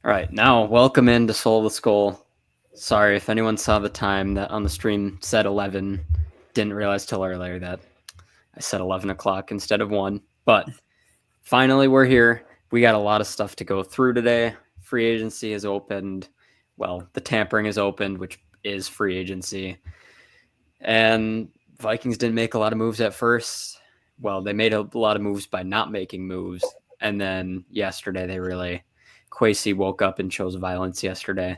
All right, now welcome into Soul of the Skull. Sorry if anyone saw the time that on the stream said 11. Didn't realize till earlier that I said 11 o'clock instead of 1. But finally, we're here. We got a lot of stuff to go through today. Free agency has opened. Well, the tampering is opened, which is free agency. And Vikings didn't make a lot of moves at first. Well, they made a lot of moves by not making moves. And then yesterday, Kwesi woke up and chose violence yesterday.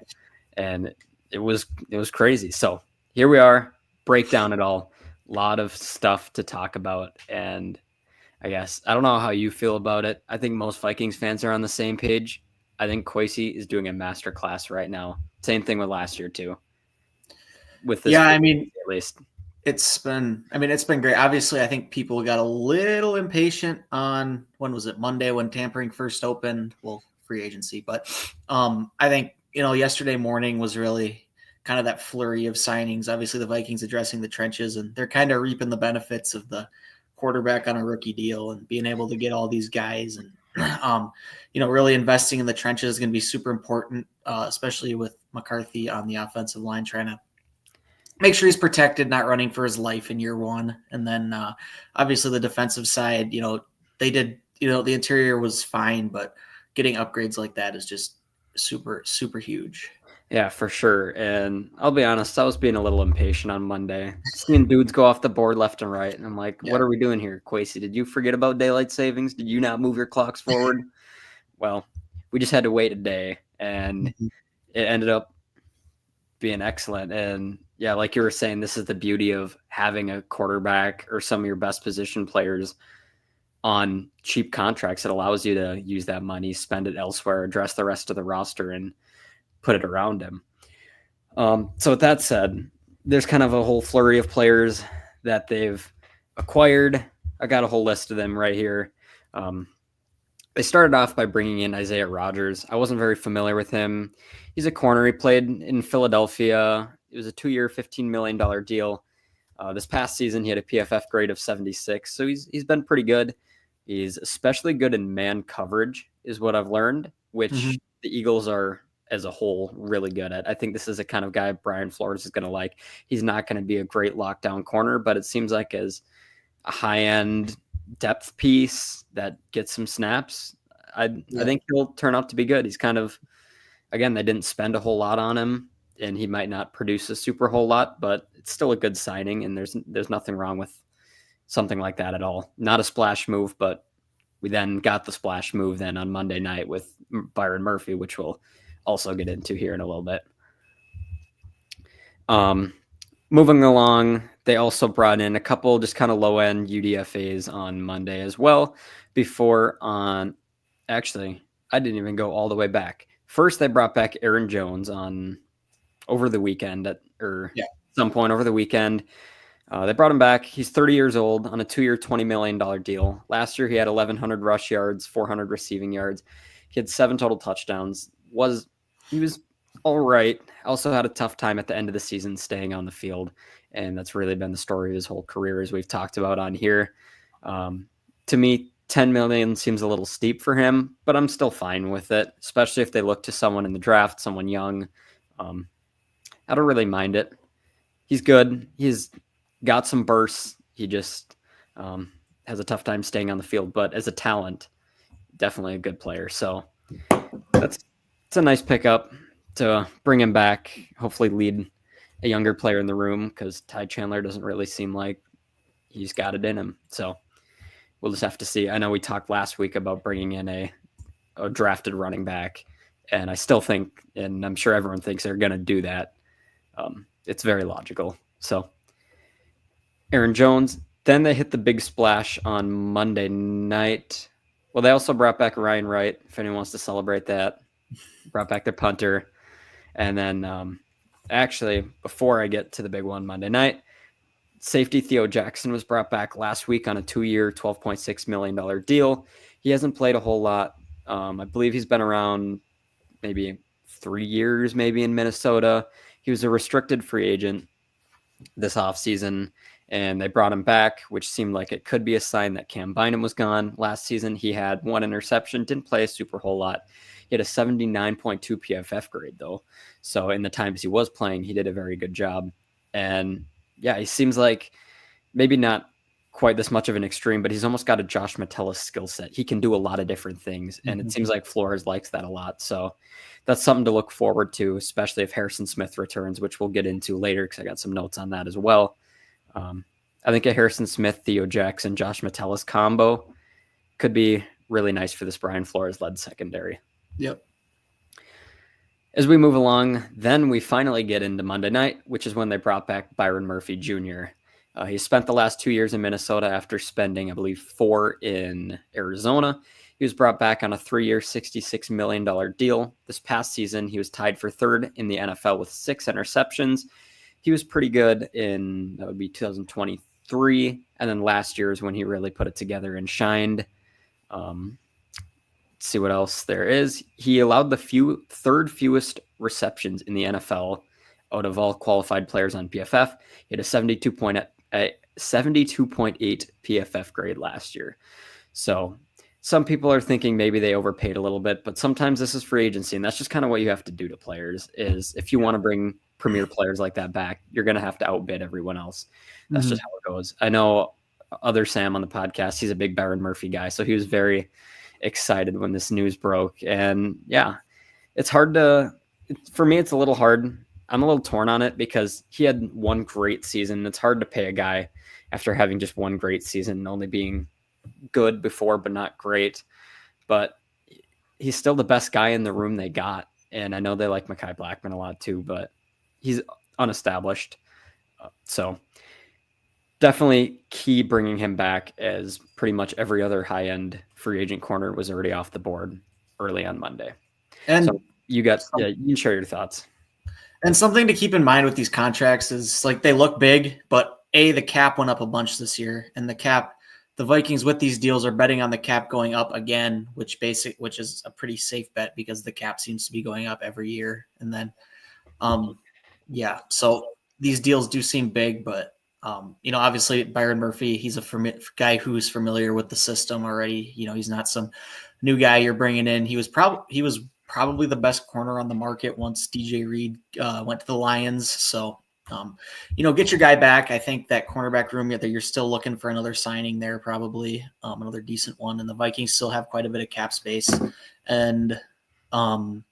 And it was crazy. So here we are, break down it all. A lot of stuff to talk about. And I guess I don't know how you feel about it. I think most Vikings fans are on the same page. I think Kwesi is doing a master class right now. Same thing with last year too. With this, at least it's been great. Obviously, I think people got a little impatient on Monday when tampering first opened. Well, free agency, but I think yesterday morning was really kind of that flurry of signings. Obviously, the Vikings addressing the trenches, and they're kind of reaping the benefits of the quarterback on a rookie deal and being able to get all these guys and really investing in the trenches is going to be super important, especially with McCarthy on the offensive line trying to make sure he's protected, not running for his life in year one. And then obviously the defensive side, they did, the interior was fine, but getting upgrades like that is just super, super huge. Yeah, for sure. And I'll be honest, I was being a little impatient on Monday, seeing dudes go off the board left and right. And I'm like, What are we doing here, Kwesi? Did you forget about daylight savings? Did you not move your clocks forward? Well, we just had to wait a day, and it ended up being excellent. And yeah, like you were saying, this is the beauty of having a quarterback or some of your best position players on cheap contracts. It allows you to use that money, spend it elsewhere, address the rest of the roster, and put it around him. So with that said, there's kind of a whole flurry of players that they've acquired. I got a whole list of them right here. They started off by bringing in Isaiah Rodgers. I wasn't very familiar with him. He's a corner. He played in Philadelphia. It was a 2-year, $15 million deal. This past season, he had a PFF grade of 76, so he's been pretty good. He's especially good in man coverage, is what I've learned, which the Eagles are, as a whole, really good at. I think this is a kind of guy Brian Flores is going to like. He's not going to be a great lockdown corner, but it seems like as a high-end depth piece that gets some snaps, I think he'll turn out to be good. He's kind of, again, they didn't spend a whole lot on him, and he might not produce a super whole lot, but it's still a good signing, and there's nothing wrong with something like that at all. Not a splash move, but we then got the splash move then on Monday night with Byron Murphy, which we'll also get into here in a little bit. Moving along, they also brought in a couple just kind of low-end UDFAs on Monday as well. Actually, I didn't even go all the way back. First, they brought back Aaron Jones over the weekend, some point over the weekend. They brought him back. He's 30 years old on a 2-year, $20 million deal. Last year, he had 1,100 rush yards, 400 receiving yards. He had 7 total touchdowns. He was all right. Also had a tough time at the end of the season staying on the field, and that's really been the story of his whole career, as we've talked about on here. To me, $10 million seems a little steep for him, but I'm still fine with it, especially if they look to someone in the draft, someone young. I don't really mind it. He's good. He's got some bursts. He just has a tough time staying on the field, but as a talent, definitely a good player. So it's a nice pickup to bring him back, hopefully lead a younger player in the room, because Ty Chandler doesn't really seem like he's got it in him. So we'll just have to see. I know we talked last week about bringing in a drafted running back, and I still think, and I'm sure everyone thinks they're going to do that. It's very logical. So Aaron Jones, then they hit the big splash on Monday night. Well, they also brought back Ryan Wright, if anyone wants to celebrate that. Brought back their punter. And then actually, before I get to the big one Monday night, safety Theo Jackson was brought back last week on a 2-year, $12.6 million deal. He hasn't played a whole lot. I believe he's been around maybe 3 years, maybe in Minnesota. He was a restricted free agent this offseason, and they brought him back, which seemed like it could be a sign that Cam Bynum was gone. Last season, he had 1 interception, didn't play a super whole lot. He had a 79.2 PFF grade, though. So in the times he was playing, he did a very good job. And yeah, he seems like maybe not quite this much of an extreme, but he's almost got a Josh Metellus skill set. He can do a lot of different things, and it seems like Flores likes that a lot. So that's something to look forward to, especially if Harrison Smith returns, which we'll get into later because I got some notes on that as well. I think a Harrison Smith, Theo Jackson, Josh Metellus combo could be really nice for this Brian Flores-led secondary. Yep. As we move along, then we finally get into Monday night, which is when they brought back Byron Murphy Jr. He spent the last 2 years in Minnesota after spending, I believe, 4 in Arizona. He was brought back on a 3-year, $66 million deal. This past season, he was tied for third in the NFL with 6 interceptions. He was pretty good in, that would be 2023. And then last year is when he really put it together and shined. Let's see what else there is. He allowed the third fewest receptions in the NFL out of all qualified players on PFF. He had a 72.8 PFF grade last year. So some people are thinking maybe they overpaid a little bit, but sometimes this is free agency, and that's just kind of what you have to do to players. Is if you want to bring premier players like that back, you're going to have to outbid everyone else. That's just how it goes. I know other Sam on the podcast, he's a big Byron Murphy guy, so he was very excited when this news broke. And yeah, it's hard for me, it's a little hard. I'm a little torn on it because he had one great season. It's hard to pay a guy after having just one great season and only being good before, but not great. But he's still the best guy in the room they got. And I know they like Mekhi Blackmon a lot too, but he's unestablished. So definitely key bringing him back, as pretty much every other high-end free agent corner was already off the board early on Monday. And so you can share your thoughts. And something to keep in mind with these contracts is like they look big, but the cap went up a bunch this year, and the Vikings with these deals are betting on the cap going up again, which is a pretty safe bet because the cap seems to be going up every year. And then, so these deals do seem big, but obviously Byron Murphy, he's a guy who's familiar with the system already. He's not some new guy you're bringing in. He was probably the best corner on the market once DJ Reed went to the Lions. So, get your guy back. I think that cornerback room that you're still looking for another signing there, probably another decent one. And the Vikings still have quite a bit of cap space. And, and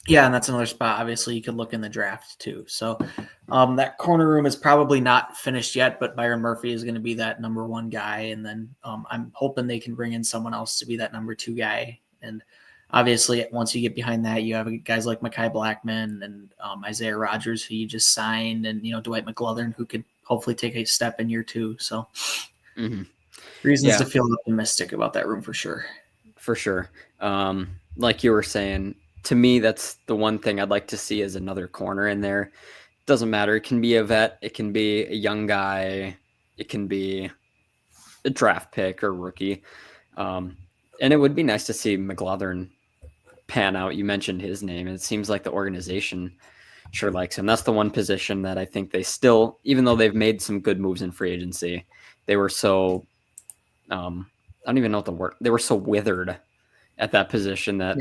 that's another spot. Obviously, you could look in the draft too. So that corner room is probably not finished yet, but Byron Murphy is going to be that number one guy. And then I'm hoping they can bring in someone else to be that number two guy. And obviously, once you get behind that, you have guys like Mekhi Blackmon and Isaiah Rodgers, who you just signed, and Dwight McGlothern, who could hopefully take a step in year two. So reasons to feel optimistic about that room for sure. For sure. Like you were saying, to me, that's the one thing I'd like to see is another corner in there. Doesn't matter. It can be a vet. It can be a young guy. It can be a draft pick or rookie. And it would be nice to see McGlothern pan out. You mentioned his name, and it seems like the organization sure likes him. That's the one position that I think they still, even though they've made some good moves in free agency, they were so, I don't even know what the word, they were so withered at that position that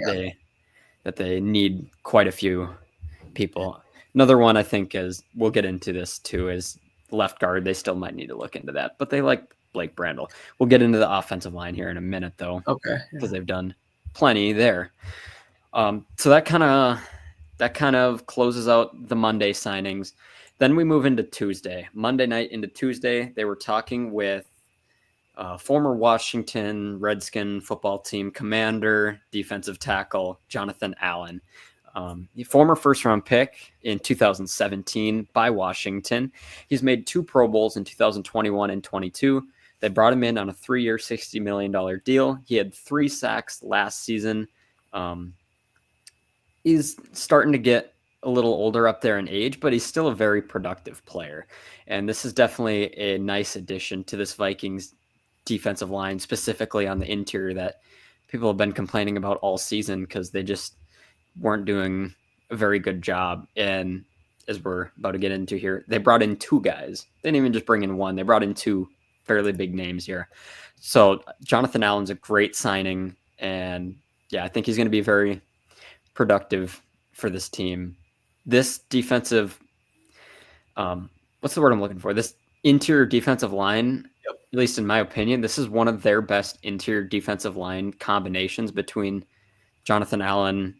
they need quite a few people. Another one I think is, we'll get into this too, is left guard. They still might need to look into that, but they like Blake Brandel. We'll get into the offensive line here in a minute though. Okay. Because they've done plenty there. So that kind of closes out the Monday signings. Then we move into Tuesday. Monday night into Tuesday, they were talking with former Washington Redskin football team commander, defensive tackle, Jonathan Allen. Former first-round pick in 2017 by Washington. He's made 2 Pro Bowls in 2021 and 22. They brought him in on a 3-year, $60 million deal. He had 3 sacks last season. He's starting to get a little older up there in age, but he's still a very productive player. And this is definitely a nice addition to this Vikings defensive line, specifically on the interior, that people have been complaining about all season because they just weren't doing a very good job. And as we're about to get into here, they brought in 2 guys. They didn't even just bring in one. They brought in 2 fairly big names here. So Jonathan Allen's a great signing, and I think he's going to be very productive for this team. This defensive, what's the word I'm looking for? This interior defensive line, Yep. at least in my opinion, this is one of their best interior defensive line combinations between Jonathan Allen,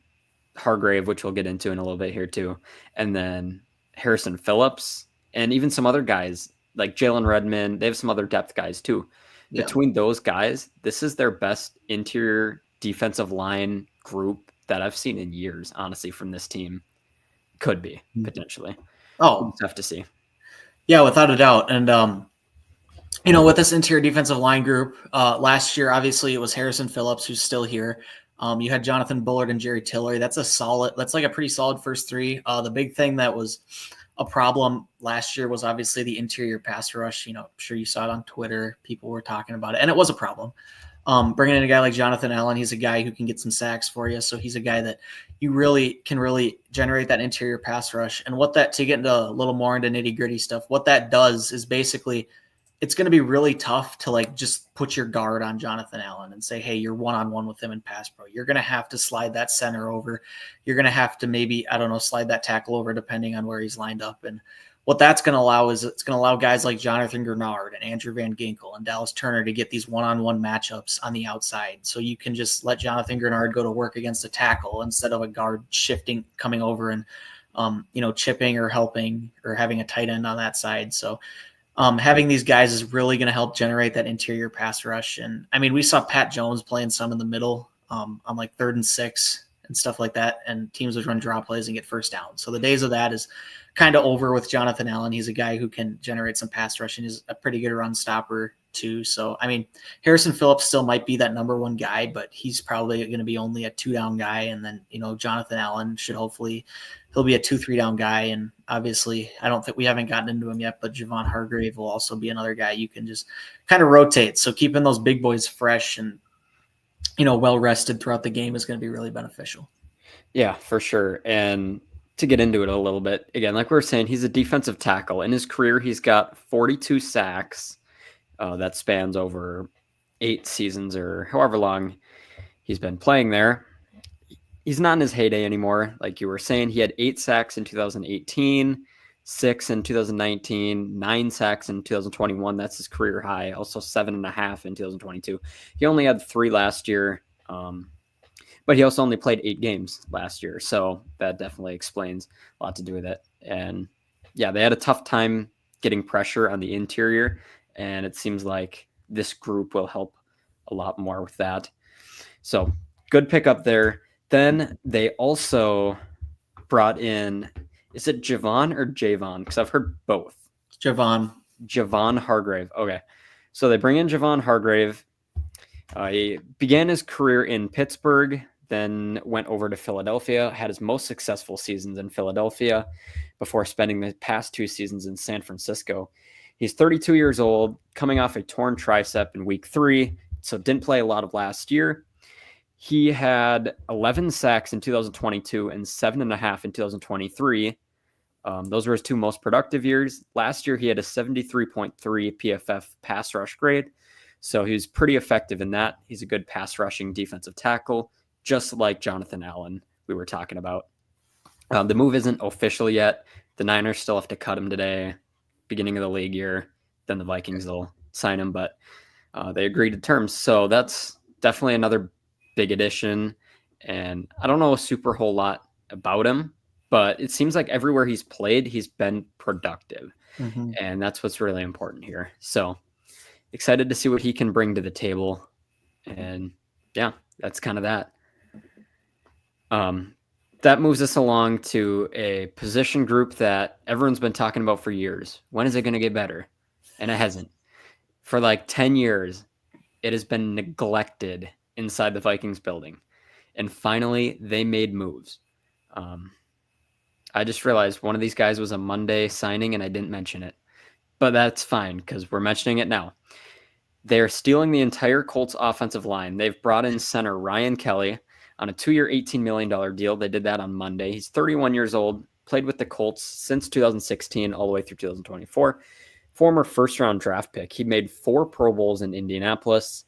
Hargrave, which we'll get into in a little bit here too, and then Harrison Phillips, and even some other guys like Jalen Redmond. They have some other depth guys too. Yeah. Between those guys, this is their best interior defensive line group that I've seen in years, honestly, from this team. Could be, potentially. Oh, tough to see. Yeah, without a doubt. And, with this interior defensive line group, last year, obviously, it was Harrison Phillips, who's still here. You had Jonathan Bullard and Jerry Tillery. That's like a pretty solid first three. The big thing that was a problem last year was obviously the interior pass rush. I'm sure you saw it on Twitter. People were talking about it, and it was a problem. Bringing in a guy like Jonathan Allen, he's a guy who can get some sacks for you. So he's a guy that you really can generate that interior pass rush. And to get into a little more into nitty gritty stuff, what that does is basically it's going to be really tough to just put your guard on Jonathan Allen and say, hey, you're one-on-one with him in pass pro. You're going to have to slide that center over. You're going to have to maybe, slide that tackle over depending on where he's lined up. And what that's going to allow is it's going to allow guys like Jonathan Grenard and Andrew Van Ginkel and Dallas Turner to get these one-on-one matchups on the outside. So you can just let Jonathan Grenard go to work against a tackle instead of a guard shifting, coming over and, chipping or helping or having a tight end on that side. So having these guys is really going to help generate that interior pass rush. And we saw Pat Jones playing some in the middle on 3rd and 6 and stuff like that. And teams would run draw plays and get first down. So the days of that is kind of over with Jonathan Allen. He's a guy who can generate some pass rush and is a pretty good run stopper too. So, Harrison Phillips still might be that number one guy, but he's probably going to be only a 2-down guy. And then, Jonathan Allen he'll be a 2-3 down guy. And obviously I don't think we haven't gotten into him yet, but Javon Hargrave will also be another guy you can just kind of rotate. So keeping those big boys fresh and, well rested throughout the game is going to be really beneficial. Yeah, for sure. And to get into it a little bit, again, like we were saying, he's a defensive tackle. In his career, he's got 42 sacks. That spans over 8 seasons or however long he's been playing there. He's not in his heyday anymore. Like you were saying, he had 8 sacks in 2018, 6 in 2019, 9 sacks in 2021. That's his career high. Also 7.5 in 2022. He only had 3 last year. But he also only played 8 games last year. So that definitely explains a lot to do with it. And yeah, they had a tough time getting pressure on the interior. And it seems like this group will help a lot more with that. So good pickup there. Then they also brought in, is it Javon or Javon? Because I've heard both. Javon Hargrave. Okay. So they bring in Javon Hargrave. He began his career in Pittsburgh, then went over to Philadelphia, had his most successful seasons in Philadelphia before spending the past 2 seasons in San Francisco. He's 32 years old, coming off a torn tricep in week 3, so didn't play a lot of last year. He had 11 sacks in 2022 and 7.5 in 2023. Those were his 2 most productive years. Last year, he had a 73.3 PFF pass rush grade. So he was pretty effective in that. He's a good pass rushing defensive tackle, just like Jonathan Allen we were talking about. The move isn't official yet. The Niners still have to cut him today, beginning of the league year. Then the Vikings will sign him, but they agreed to terms. So that's definitely another big addition. And I don't know a super whole lot about him, but it seems like everywhere he's played, he's been productive. Mm-hmm. And that's what's really important here. So excited to see what he can bring to the table. And yeah, that's kind of that. That moves us along to a position group that everyone's been talking about for years. When is it going to get better? And it hasn't. For 10 years, it has been neglected inside the Vikings building. And finally, they made moves. I just realized one of these guys was a Monday signing, and I didn't mention it. But that's fine, because we're mentioning it now. They're stealing the entire Colts offensive line. They've brought in center Ryan Kelly on a 2-year, $18 million deal. They did that on Monday. He's 31 years old, played with the Colts since 2016 all the way through 2024. Former first-round draft pick. He made 4 Pro Bowls in Indianapolis.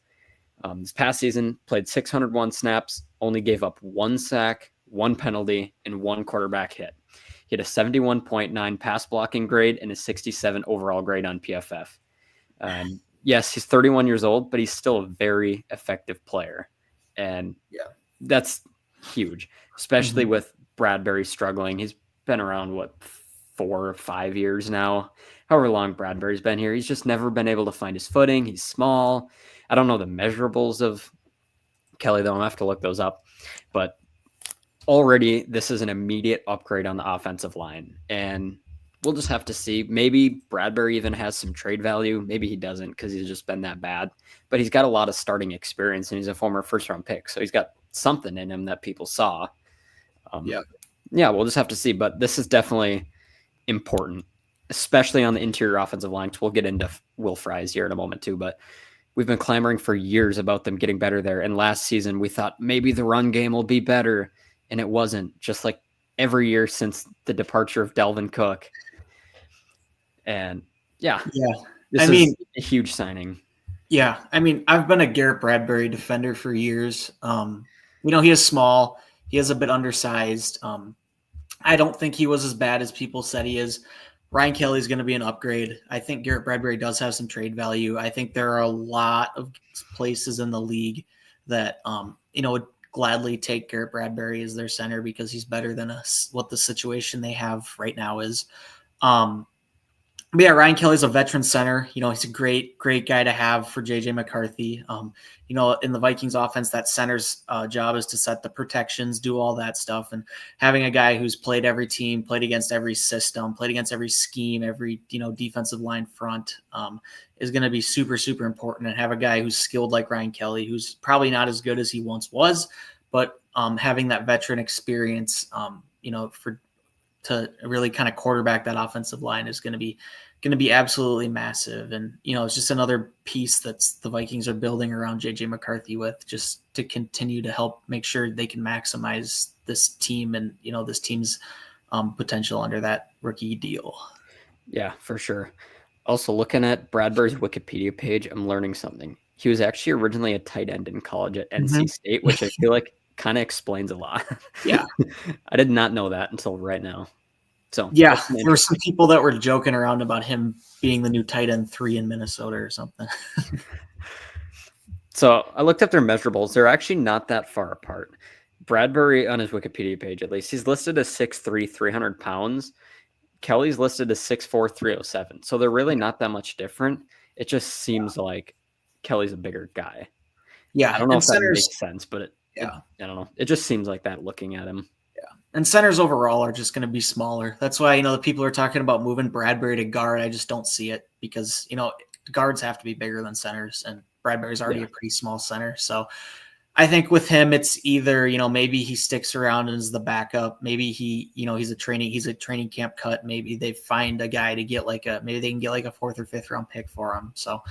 This past season, played 601 snaps, only gave up 1 sack, 1 penalty, and 1 quarterback hit. He had a 71.9 pass blocking grade and a 67 overall grade on PFF. Yes, he's 31 years old, but he's still a very effective player. And that's huge, especially with Bradbury struggling. He's been around, 4 or 5 years now, however long Bradbury's been here. He's just never been able to find his footing. He's small. I don't know the measurables of Kelly, though. I'll have to look those up. But already this is an immediate upgrade on the offensive line. And we'll just have to see. Maybe Bradbury even has some trade value. Maybe he doesn't because he's just been that bad. But he's got a lot of starting experience, and he's a former first-round pick. So he's got something in him that people saw. Yeah, we'll just have to see. But this is definitely important, especially on the interior offensive line. We'll get into Will Fries here in a moment too, but we've been clamoring for years about them getting better there. And last season we thought maybe the run game will be better, and it wasn't, just like every year since the departure of Dalvin Cook. And this is a huge signing. Yeah, I mean, I've been a Garrett Bradbury defender for years. He is small. He is a bit undersized. I don't think he was as bad as people said he is. Ryan Kelly's going to be an upgrade. I think Garrett Bradbury does have some trade value. I think there are a lot of places in the league that, would gladly take Garrett Bradbury as their center because he's better than what the situation they have right now is. But yeah, Ryan Kelly's a veteran center. He's a great guy to have for JJ McCarthy. In the Vikings offense, that center's job is to set the protections, do all that stuff. And having a guy who's played every team, played against every system, played against every scheme, every, defensive line front is going to be super, super important. And have a guy who's skilled like Ryan Kelly, who's probably not as good as he once was, but having that veteran experience, to really kind of quarterback that offensive line is going to be absolutely massive. And, it's just another piece that's the Vikings are building around JJ McCarthy with, just to continue to help make sure they can maximize this team and, this team's potential under that rookie deal. Yeah, for sure. Also, looking at Bradbury's Wikipedia page, I'm learning something. He was actually originally a tight end in college at NC State, which I feel like kind of explains a lot. Yeah. I did not know that until right now. So yeah, there were some people that were joking around about him being the new tight end 3 in Minnesota or something. So I looked up their measurables. They're actually not that far apart. Bradbury, on his Wikipedia page at least, he's listed as 6'3", 300 pounds. Kelly's listed as 6'4", 307. So they're really not that much different. It just seems like Kelly's a bigger guy. Yeah. I don't know if that makes sense, but I don't know. It just seems like that looking at him. Yeah. And centers overall are just going to be smaller. That's why, the people are talking about moving Bradbury to guard. I just don't see it because, guards have to be bigger than centers, and Bradbury's already a pretty small center. So I think with him, it's either, maybe he sticks around and is the backup. Maybe he, he's a training camp cut. Maybe they find a guy to get maybe they can get like a 4th or 5th round pick for him. So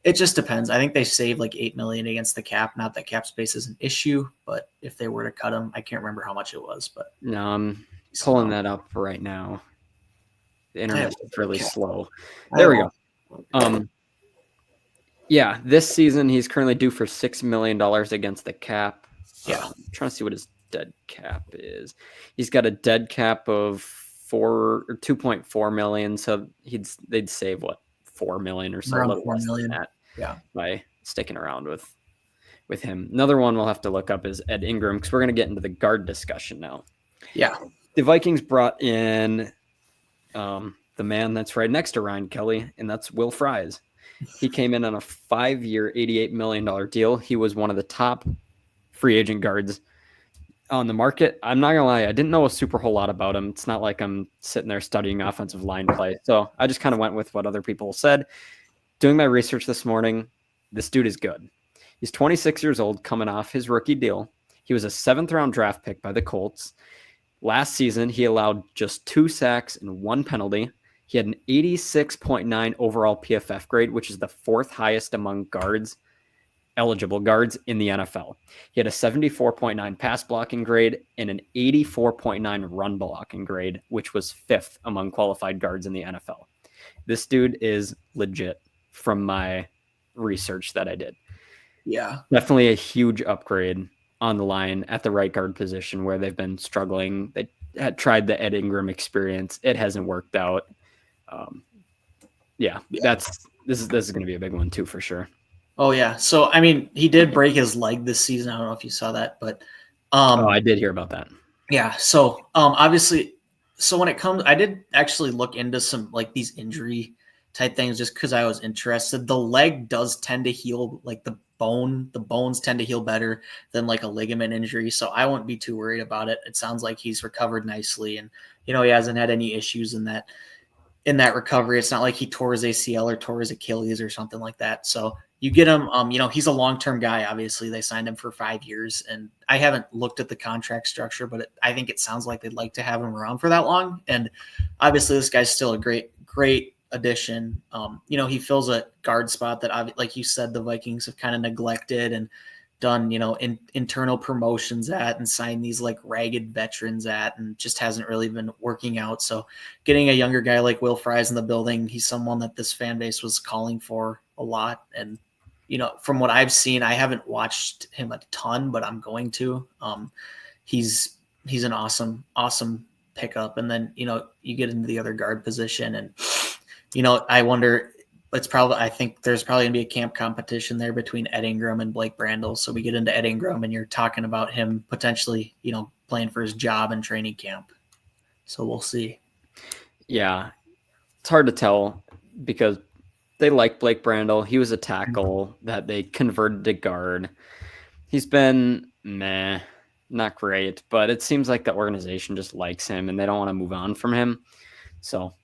it just depends. I think they saved like $8 million against the cap. Not that cap space is an issue, but if they were to cut him, I can't remember how much it was, but no, I'm pulling that up right now. The internet is really slow. There we go. Yeah, this season he's currently due for $6 million against the cap. Yeah, I'm trying to see what his dead cap is. He's got a dead cap of 2.4 million, so they'd save $4 million or so, around a little less than that. Yeah, by sticking around with him. Another one we'll have to look up is Ed Ingram, because we're going to get into the guard discussion now. Yeah, the Vikings brought in the man that's right next to Ryan Kelly, and that's Will Fries. He came in on a 5-year, $88 million deal. He was one of the top free agent guards on the market. I'm not going to lie, I didn't know a super whole lot about him. It's not like I'm sitting there studying offensive line play. So I just kind of went with what other people said. Doing my research this morning, this dude is good. He's 26 years old, coming off his rookie deal. He was a 7th-round draft pick by the Colts. Last season, he allowed just 2 sacks and 1 penalty. He had an 86.9 overall PFF grade, which is the 4th highest among eligible guards in the NFL. He had a 74.9 pass blocking grade and an 84.9 run blocking grade, which was 5th among qualified guards in the NFL. This dude is legit from my research that I did. Yeah. Definitely a huge upgrade on the line at the right guard position where they've been struggling. They had tried the Ed Ingram experience. It hasn't worked out. Yeah, this is going to be a big one too for sure. Oh yeah. So I mean, he did break his leg this season. I don't know if you saw that, but I did hear about that. yeah. So obviously, so when it comes, I did actually look into some like these injury type things just because I was interested. The leg does tend to heal, like the bones tend to heal better than like a ligament injury. So I wouldn't be too worried about it. It sounds like he's recovered nicely, and he hasn't had any issues in that recovery. It's not like he tore his ACL or tore his Achilles or something like that. So you get him, he's a long-term guy. Obviously they signed him for 5 years, and I haven't looked at the contract structure, but I think it sounds like they'd like to have him around for that long. And obviously this guy's still a great addition. He fills a guard spot that, like you said, the Vikings have kind of neglected and done, internal promotions at and signed these like ragged veterans at, and just hasn't really been working out. So getting a younger guy like Will Fries in the building, he's someone that this fan base was calling for a lot. And, from what I've seen, I haven't watched him a ton, but I'm going to. He's an awesome pickup. And then, you get into the other guard position, and, I wonder, I think there's probably gonna be a camp competition there between Ed Ingram and Blake Brandel. So we get into Ed Ingram, and you're talking about him potentially, playing for his job in training camp. So we'll see. Yeah, it's hard to tell because they like Blake Brandel. He was a tackle that they converted to guard. He's been not great, but it seems like the organization just likes him and they don't want to move on from him. So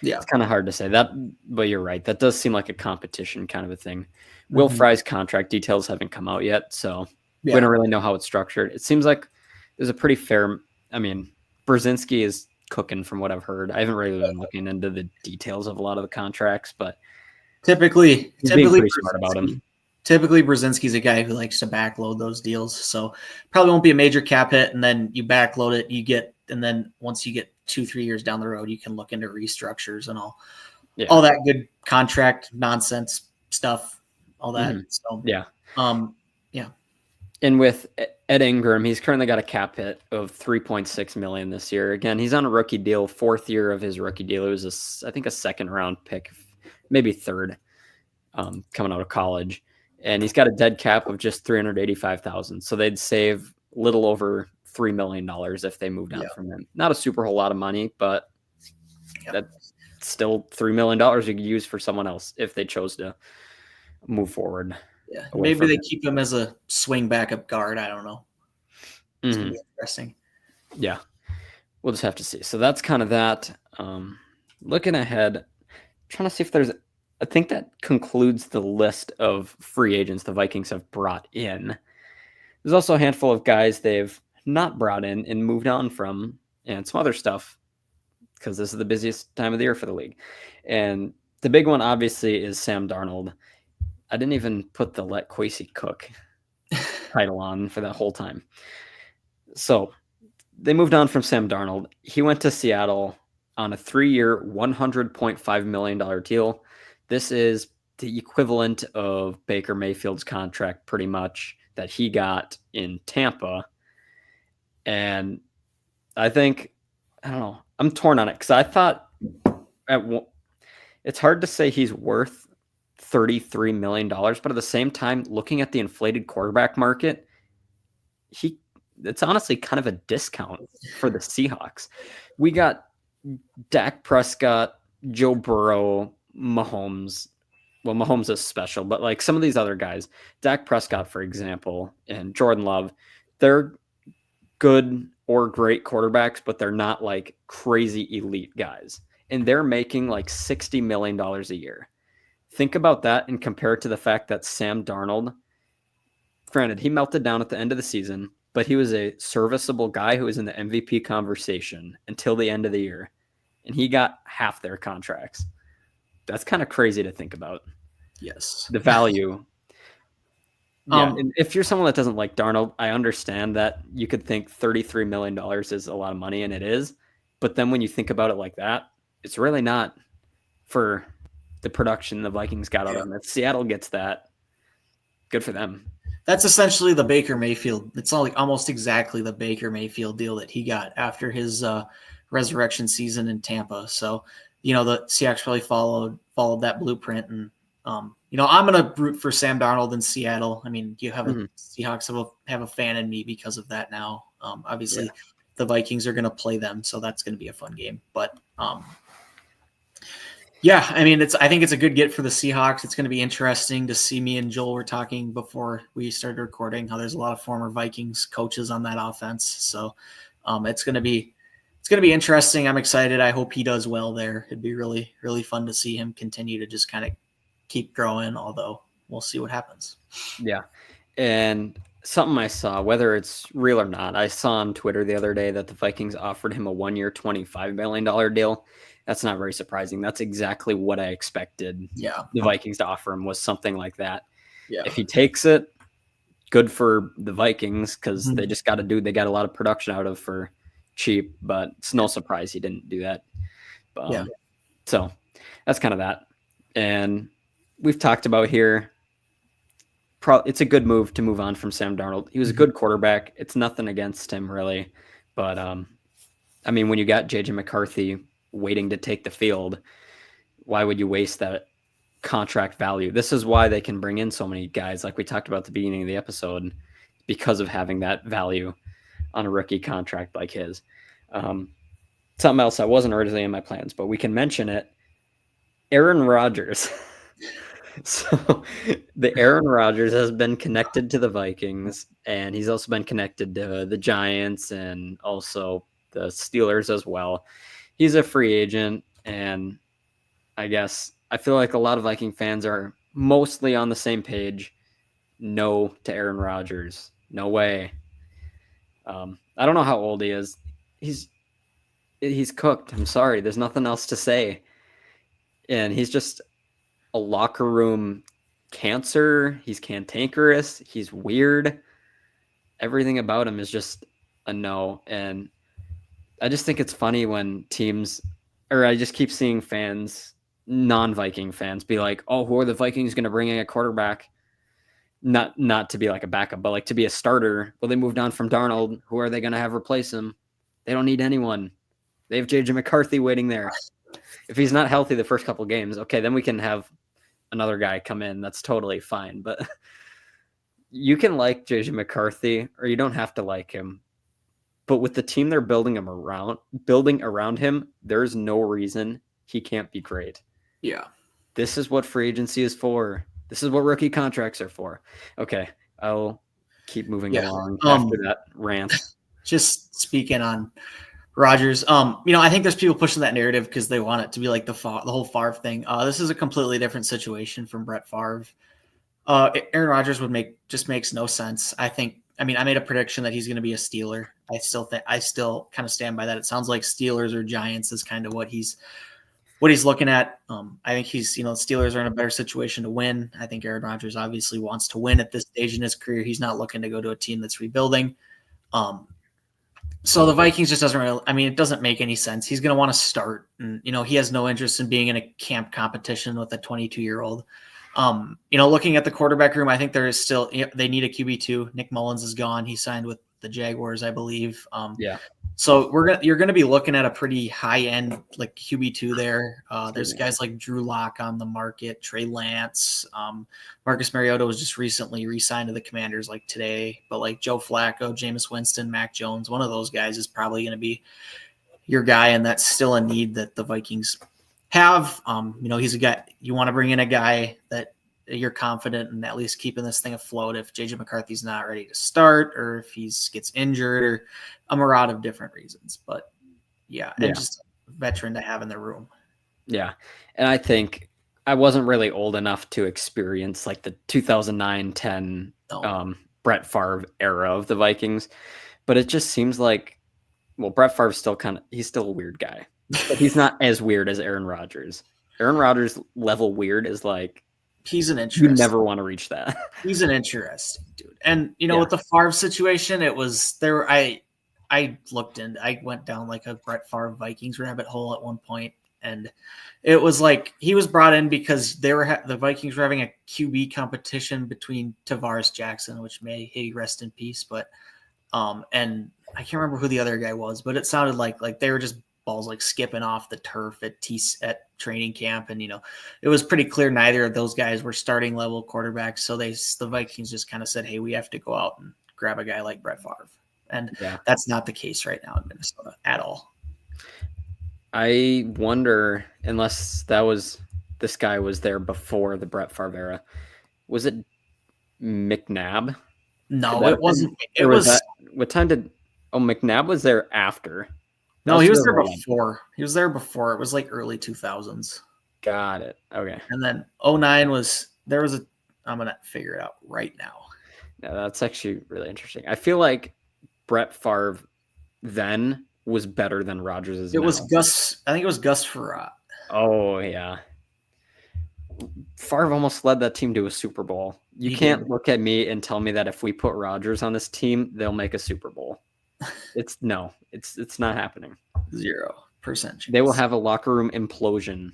yeah, it's kind of hard to say that, but you're right. That does seem like a competition kind of a thing. Will Fry's contract details haven't come out yet, so we don't really know how it's structured. It seems like there's a pretty fair. I mean, Brzezinski is cooking from what I've heard. I haven't really been looking into the details of a lot of the contracts, but typically pretty smart about him. Typically, Brzezinski's a guy who likes to backload those deals, so probably won't be a major cap hit. And then you backload it, and then once you get 2-3 years down the road, you can look into restructures and all that good contract nonsense stuff, all that. So yeah. And with Ed Ingram, he's currently got a cap hit of $3.6 million this year. Again, he's on a rookie deal, 4th year of his rookie deal. It was I think a 2nd round pick, maybe 3rd, coming out of college. And he's got a dead cap of just $385,000. So they'd save a little over $3 million if they moved on from him. Not a super whole lot of money, but that's still $3 million you could use for someone else if they chose to move forward. Yeah, maybe they keep him as a swing backup guard. I don't know. It's gonna be interesting. Yeah, we'll just have to see. So that's kind of that. Looking ahead, trying to see if there's. I think that concludes the list of free agents the Vikings have brought in. There's also a handful of guys they've not brought in and moved on from, and some other stuff, because this is the busiest time of the year for the league. And the big one, obviously, is Sam Darnold. I didn't even put the Let Kwesi Cook title on for that whole time. So they moved on from Sam Darnold. He went to Seattle on a 3-year, $100.5 million deal. This is the equivalent of Baker Mayfield's contract, pretty much, that he got in Tampa. And I don't know, I'm torn on it because I thought it's hard to say he's worth $33 million, but at the same time, looking at the inflated quarterback market, it's honestly kind of a discount for the Seahawks. We got Dak Prescott, Joe Burrow, Mahomes. Well, Mahomes is special, but like some of these other guys, Dak Prescott, for example, and Jordan Love, they're good or great quarterbacks, but they're not like crazy elite guys. And they're making like $60 million a year. Think about that and compare it to the fact that Sam Darnold, granted, he melted down at the end of the season, but he was a serviceable guy who was in the MVP conversation until the end of the year. And he got half their contracts. That's kind of crazy to think about. Yes. The value. And if you're someone that doesn't like Darnold, I understand that you could think $33 million is a lot of money, and it is. But then when you think about it like that, it's really not for the production the Vikings got out of him. If Seattle gets that, good for them. That's essentially the Baker Mayfield. It's almost exactly the Baker Mayfield deal that he got after his resurrection season in Tampa. So, the Seahawks probably followed that blueprint. And, I'm going to root for Sam Darnold in Seattle. I mean, you have Seahawks have a fan in me because of that now. Obviously, the Vikings are going to play them, so that's going to be a fun game. But, yeah, I mean, I think it's a good get for the Seahawks. It's going to be interesting to see. Me and Joel were talking before we started recording how there's a lot of former Vikings coaches on that offense. So it's going to be interesting. I'm excited. I hope he does well there. It'd be really, really fun to see him continue to just kind of keep growing, although we'll see what happens. Yeah. And something I saw, whether it's real or not, I saw on Twitter the other day that the Vikings offered him a 1-year, $25 million deal. That's not very surprising. That's exactly what I expected. Yeah, the Vikings to offer him was something like that. Yeah. If he takes it, good for the Vikings because they just got they got a lot of production out of for cheap, but it's no surprise he didn't do that. So that's kind of that. And we've talked about here, it's a good move to move on from Sam Darnold. He was a good quarterback. It's nothing against him really. But I mean, when you got JJ McCarthy waiting to take the field, why would you waste that contract value? This is why they can bring in so many guys, like we talked about at the beginning of the episode, because of having that value on a rookie contract like his. Something else that wasn't originally in my plans, but we can mention it. Aaron Rodgers. So the Aaron Rodgers has been connected to the Vikings, and he's also been connected to the Giants and also the Steelers as well. He's a free agent, and I guess I feel like a lot of Viking fans are mostly on the same page. No to Aaron Rodgers. No way. I don't know how old he is. He's cooked. I'm sorry. There's nothing else to say. And he's just a locker room cancer. He's cantankerous. He's weird. Everything about him is just a no. And I just think it's funny when teams, or I just keep seeing fans, non-Viking fans, be like, oh, who are the Vikings going to bring in a quarterback? Not to be like a backup, but like to be a starter. Well, they moved on from Darnold. Who are they going to have replace him? They don't need anyone. They have JJ McCarthy waiting there. If he's not healthy the first couple games, okay, then we can have another guy come in. That's totally fine. But you can like JJ McCarthy, or you don't have to like him. But with the team they're building around him, there's no reason he can't be great. Yeah. This is what free agency is for. This is what rookie contracts are for. Okay, I'll keep moving along after that rant. Just speaking on Rodgers, I think there's people pushing that narrative because they want it to be like the whole Favre thing. This is a completely different situation from Brett Favre. Aaron Rodgers just makes no sense. I made a prediction that he's going to be a Steeler. I still kind of stand by that. It sounds like Steelers or Giants is kind of what he's looking at. I think Steelers are in a better situation to win. I think Aaron Rodgers obviously wants to win at this stage in his career. He's not looking to go to a team that's rebuilding. So the Vikings just it doesn't make any sense. He's going to want to start, and he has no interest in being in a camp competition with a 22-year-old. Looking at the quarterback room, I think there is still they need a QB2. Nick Mullins is gone. He signed with the Jaguars, I believe. So you're gonna be looking at a pretty high end like QB2 there. There's guys like Drew Lock on the market, Trey Lance, Marcus Mariota was just recently re-signed to the Commanders like today. But like Joe Flacco, Jameis Winston, Mac Jones, one of those guys is probably going to be your guy, and that's still a need that the Vikings have. He's a guy you want to bring in, a guy that you're confident in at least keeping this thing afloat if JJ McCarthy's not ready to start or if he gets injured or a myriad of different reasons. But and just a veteran to have in the room. Yeah. And I think I wasn't really old enough to experience like the 2009-10 Brett Favre era of the Vikings, but it just seems like, Brett Favre's he's still a weird guy, but he's not as weird as Aaron Rodgers. Aaron Rodgers level weird is like, he's an interesting. You never want to reach that. He's an interesting dude. And, with the Favre situation, it was I went down like a Brett Favre Vikings rabbit hole at one point. and it was like he was brought in because the Vikings were having a QB competition between Tavares Jackson, which may he rest in peace, but and I can't remember who the other guy was, but it sounded like they were just balls like skipping off the turf at training camp, and it was pretty clear neither of those guys were starting level quarterbacks. So the Vikings just kind of said, hey, we have to go out and grab a guy like Brett Favre, and that's not the case right now in Minnesota at all. I wonder, unless this guy was there before the Brett Favre era, was it McNabb? No, it wasn't. It was. What time did? Oh, McNabb was there after. No, he was there before. He was there before. It was like early 2000s. Got it. Okay. And then 09 was there was a. I'm gonna figure it out right now. Yeah, that's actually really interesting. I feel like Brett Favre then was better than Rodgers is now. Was Gus. I think it was Gus Frerotte. Oh yeah. Favre almost led that team to a Super Bowl. You can't look at me and tell me that if we put Rodgers on this team, they'll make a Super Bowl. It's not happening. 0%. They will have a locker room implosion.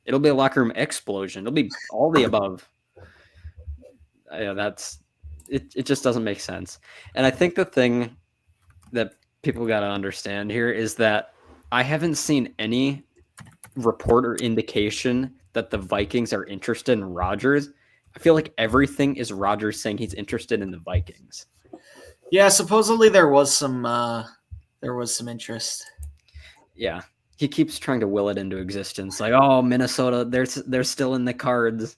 It'll be a locker room explosion. It'll be all the above. Yeah, it just doesn't make sense. And I think the thing that people got to understand here is that I haven't seen any report or indication that the Vikings are interested in Rodgers. I feel like everything is Rodgers saying he's interested in the Vikings. Yeah, supposedly there was some interest. Yeah, he keeps trying to will it into existence. Like, oh, Minnesota, they're still in the cards.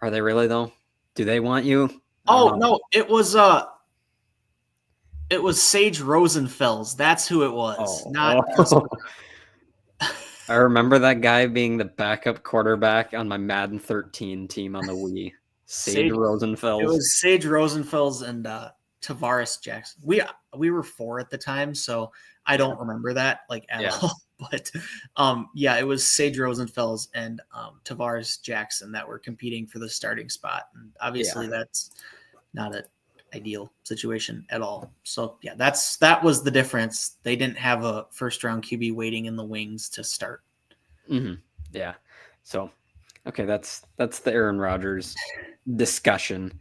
Are they really though? Do they want you? Oh no, it was Sage Rosenfels. That's who it was. I remember that guy being the backup quarterback on my Madden 13 team on the Wii. Sage Rosenfels. It was Sage Rosenfels and Tavares Jackson. We were 4 at the time, so I don't remember that at all. But it was Sage Rosenfels and Tavares Jackson that were competing for the starting spot, and obviously that's not an ideal situation at all. So that was the difference. They didn't have a first round QB waiting in the wings to start. Mm-hmm. Yeah. So, okay, that's the Aaron Rodgers discussion.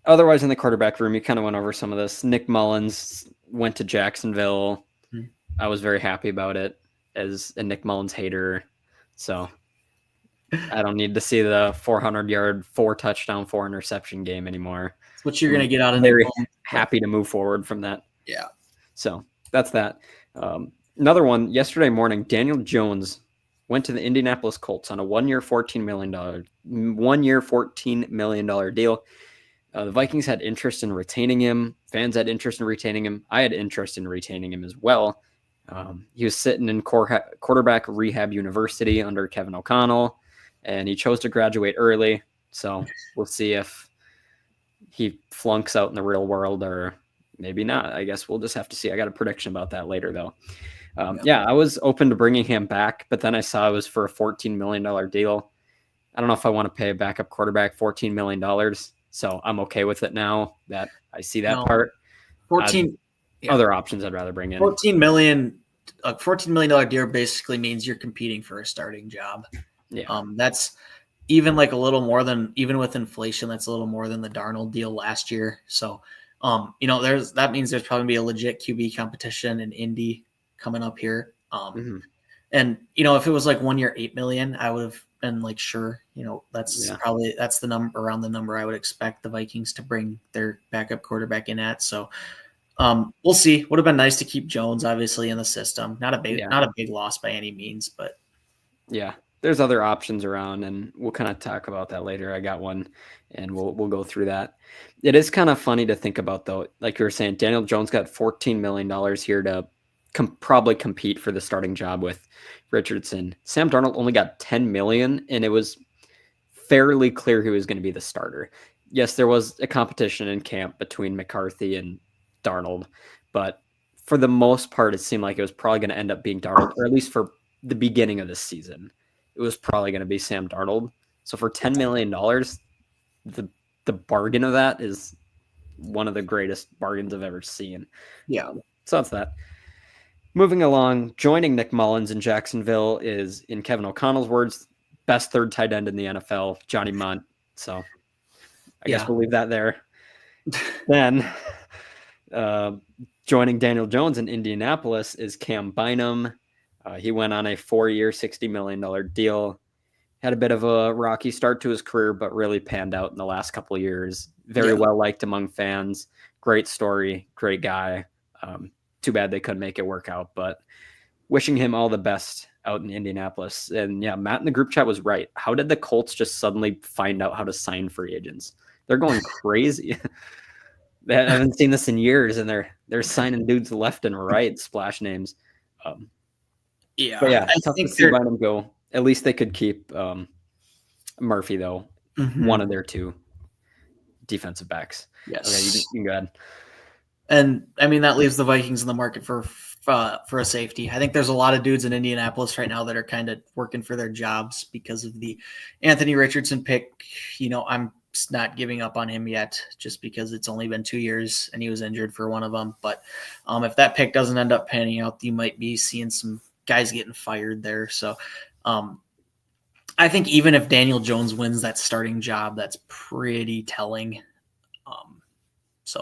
Otherwise, in the quarterback room, you kind of went over some of this. Nick Mullins went to Jacksonville. Mm-hmm. I was very happy about it as a Nick Mullins hater. So I don't need to see the 400-yard, 4-touchdown, 4-interception game anymore. That's what you're going to get out of Very happy to move forward from that. Yeah. So that's that. Another one, yesterday morning, Daniel Jones went to the Indianapolis Colts on a one-year, $14 million deal. The Vikings had interest in retaining him. Fans had interest in retaining him. I had interest in retaining him as well. He was sitting in quarterback rehab university under Kevin O'Connell, and he chose to graduate early. So we'll see if he flunks out in the real world or maybe not. I guess we'll just have to see. I got a prediction about that later, though. I was open to bringing him back, but then I saw it was for a $14 million deal. I don't know if I want to pay a backup quarterback $14 million. So I'm okay with it now that I see that part. Other options I'd rather bring in. $14 million deal basically means you're competing for a starting job. Yeah. That's even a little more than, even with inflation, that's a little more than the Darnold deal last year. So, that means there's probably be a legit QB competition in Indy coming up here. And if it was 1 year, $8 million, I would have been sure, that's probably, that's the number, around the number I would expect the Vikings to bring their backup quarterback in at. So we'll see. Would have been nice to keep Jones obviously in the system. Not a big loss by any means, but there's other options around, and we'll kind of talk about that later. I got one, and we'll go through that. It is kind of funny to think about, though. Like you were saying, Daniel Jones got $14 million here to probably compete for the starting job with Richardson. Sam Darnold only got $10 million, and it was fairly clear who was going to be the starter. Yes, there was a competition in camp between McCarthy and Darnold, but for the most part, it seemed like it was probably going to end up being Darnold, or at least for the beginning of the season. It was probably going to be Sam Darnold. So for $10 million, the bargain of that is one of the greatest bargains I've ever seen. Yeah. So that's that. Moving along, joining Nick Mullins in Jacksonville is, in Kevin O'Connell's words, best third tight end in the NFL, Johnny Munt. So I guess we'll leave that there. Then joining Daniel Jones in Indianapolis is Cam Bynum. He went on a 4-year, $60 million deal. Had a bit of a rocky start to his career, but really panned out in the last couple of years. Very well liked among fans. Great story, great guy. Too bad they couldn't make it work out, but wishing him all the best out in Indianapolis. And yeah, Matt in the group chat was right. How did the Colts just suddenly find out how to sign free agents? They're going crazy. I haven't seen this in years, and they're signing dudes left and right, splash names. But yeah, it's tough to see Bynum go. At least they could keep Murphy, though, one of their two defensive backs. Yes. Okay, you can go ahead. And I mean, that leaves the Vikings in the market for a safety. I think there's a lot of dudes in Indianapolis right now that are kind of working for their jobs because of the Anthony Richardson pick. I'm not giving up on him yet just because it's only been 2 years and he was injured for one of them. But if that pick doesn't end up panning out, you might be seeing some guys getting fired there. So I think even if Daniel Jones wins that starting job, that's pretty telling.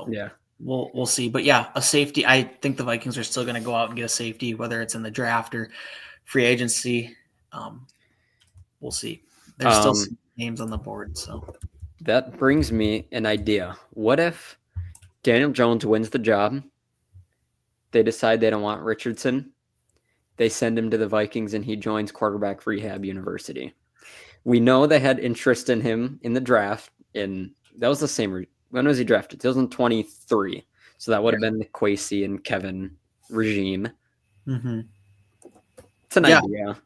Yeah. We'll see. But yeah, a safety. I think the Vikings are still going to go out and get a safety, whether it's in the draft or free agency. We'll see. There's still some names on the board. So that brings me an idea. What if Daniel Jones wins the job? They decide they don't want Richardson. They send him to the Vikings and he joins quarterback rehab university. We know they had interest in him in the draft. That was the same. When was he drafted? 2023. So that would have been the Kwesi and Kevin regime. Mm-hmm. It's an idea.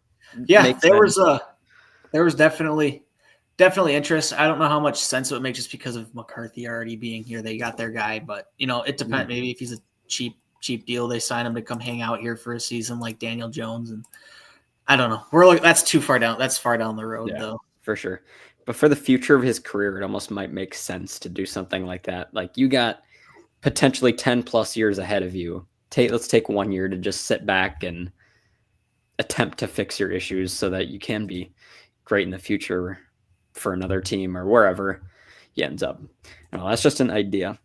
Yeah, there was definitely interest. I don't know how much sense it would make just because of McCarthy already being here. They got their guy, but it depends. Maybe if he's a cheap deal, they sign him to come hang out here for a season like Daniel Jones. And I don't know. That's too far down. That's far down the road, though. For sure. But for the future of his career, it almost might make sense to do something like that. Like, you got potentially 10 plus years ahead of you. Let's take 1 year to just sit back and attempt to fix your issues so that you can be great in the future for another team or wherever he ends up. That's just an idea.